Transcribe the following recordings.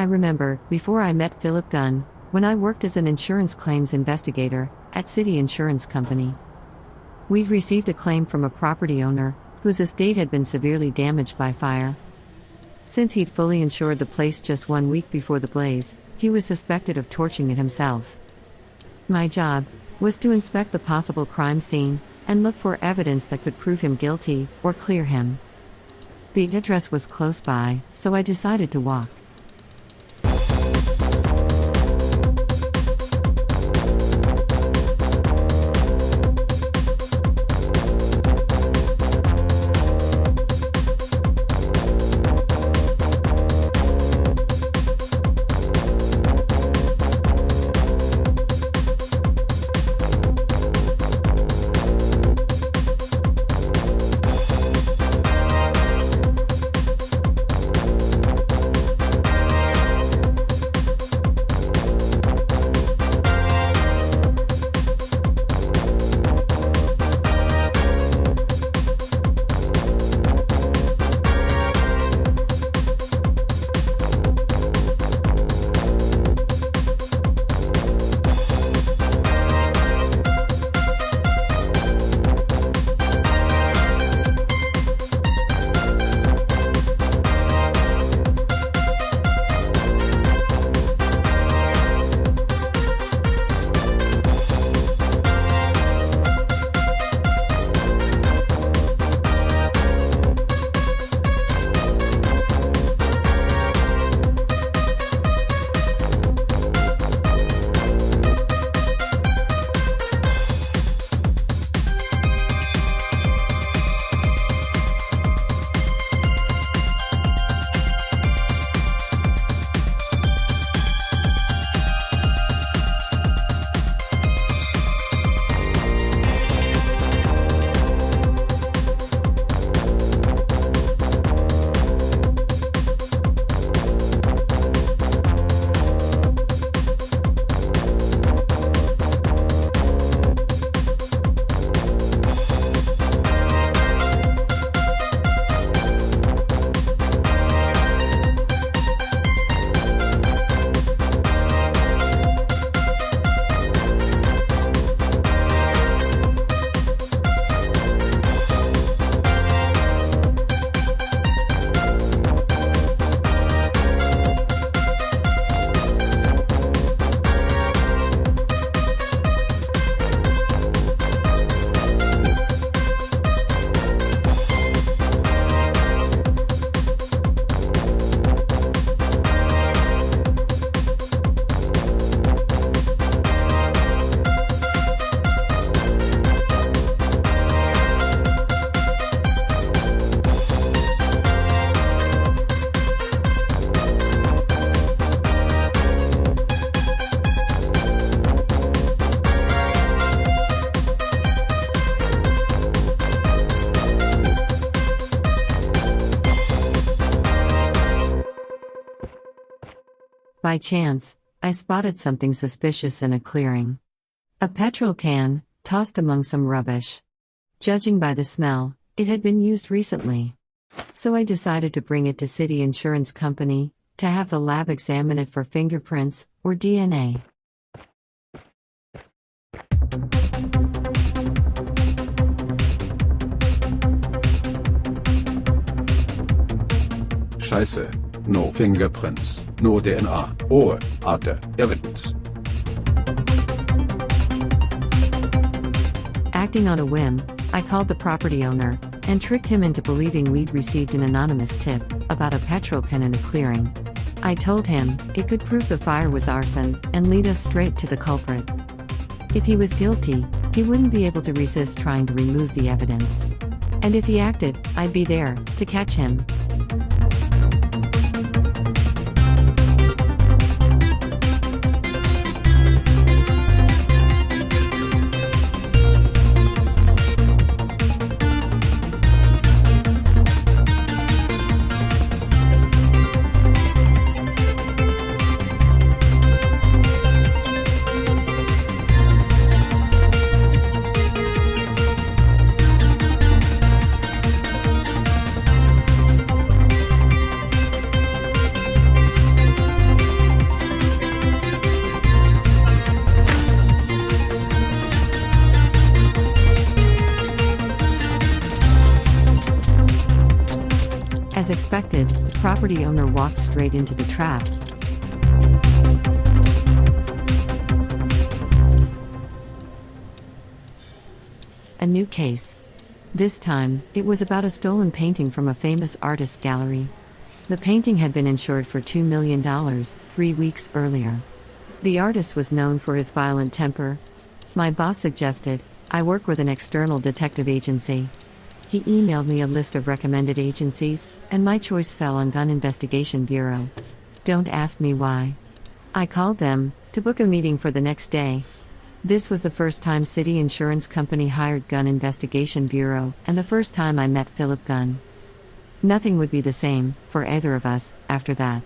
I remember, before I met Philip Gunn, when I worked as an insurance claims investigator at City Insurance Company. We'd received a claim from a property owner whose estate had been severely damaged by fire. Since he'd fully insured the place just 1 week before the blaze, he was suspected of torching it himself. My job was to inspect the possible crime scene and look for evidence that could prove him guilty or clear him. The address was close by, so I decided to walk. By chance, I spotted something suspicious in a clearing. A petrol can, tossed among some rubbish. Judging by the smell, it had been used recently. So I decided to bring it to City Insurance Company, to have the lab examine it for fingerprints, or DNA. Scheiße. No fingerprints, no DNA, or other evidence. Acting on a whim, I called the property owner and tricked him into believing we'd received an anonymous tip about a petrol can in a clearing. I told him it could prove the fire was arson and lead us straight to the culprit. If he was guilty, he wouldn't be able to resist trying to remove the evidence. And if he acted, I'd be there to catch him. expected, the property owner walked straight into the trap. A new case. This time, it was about a stolen painting from a famous artist's gallery. The painting had been insured for $2 million 3 weeks earlier. The artist was known for his violent temper. My boss suggested I work with an external detective agency. He emailed me a list of recommended agencies, and my choice fell on Gun Investigation Bureau. Don't ask me why. I called them to book a meeting for the next day. This was the first time City Insurance Company hired Gun Investigation Bureau, and the first time I met Philip Gunn. Nothing would be the same for either of us after that.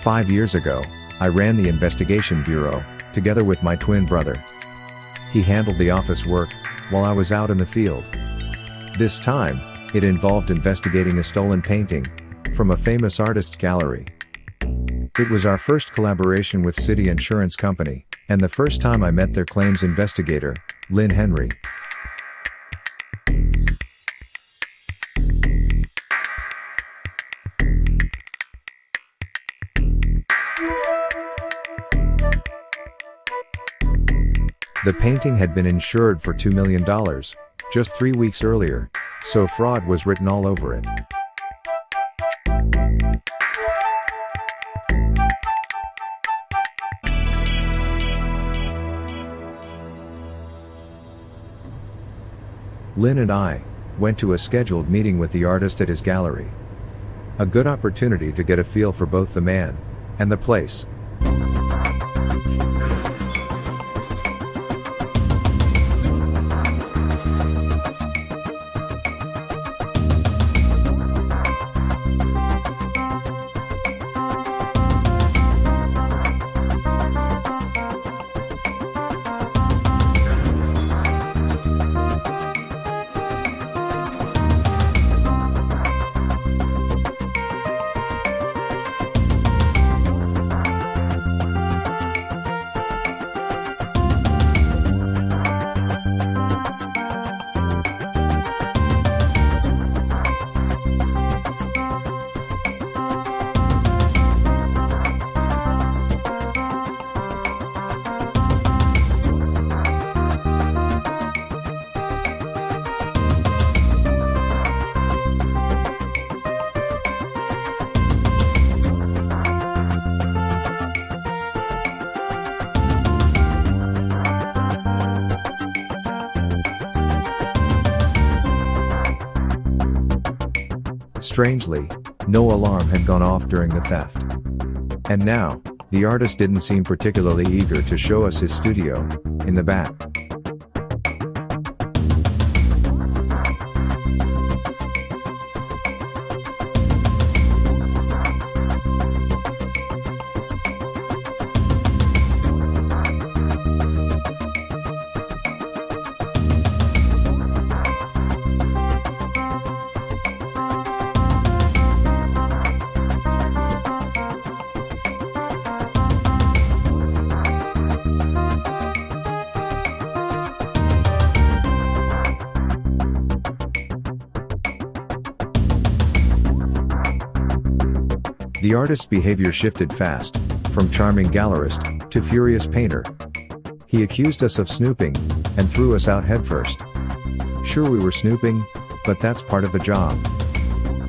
"5 years ago, I ran the investigation bureau, together with my twin brother. He handled the office work, while I was out in the field. This time, it involved investigating a stolen painting from a famous artist's gallery. It was our first collaboration with City Insurance Company, and the first time I met their claims investigator, Lin Henri. The painting had been insured for $2 million, just 3 weeks earlier, so fraud was written all over it. Lin and I went to a scheduled meeting with the artist at his gallery. A good opportunity to get a feel for both the man and the place. Strangely, no alarm had gone off during the theft. And now, the artist didn't seem particularly eager to show us his studio in the back. The artist's behavior shifted fast, from charming gallerist to furious painter. He accused us of snooping and threw us out headfirst. Sure, we were snooping, but that's part of the job.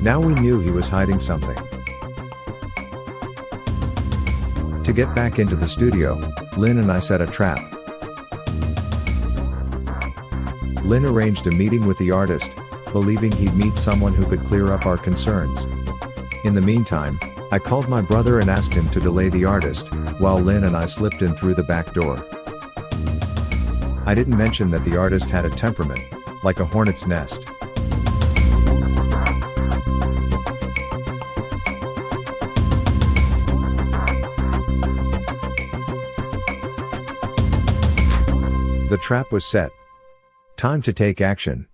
Now we knew he was hiding something. To get back into the studio, Lin and I set a trap. Lin arranged a meeting with the artist, believing he'd meet someone who could clear up our concerns. In the meantime, I called my brother and asked him to delay the artist, while Lin and I slipped in through the back door. I didn't mention that the artist had a temperament, like a hornet's nest. The trap was set. Time to take action.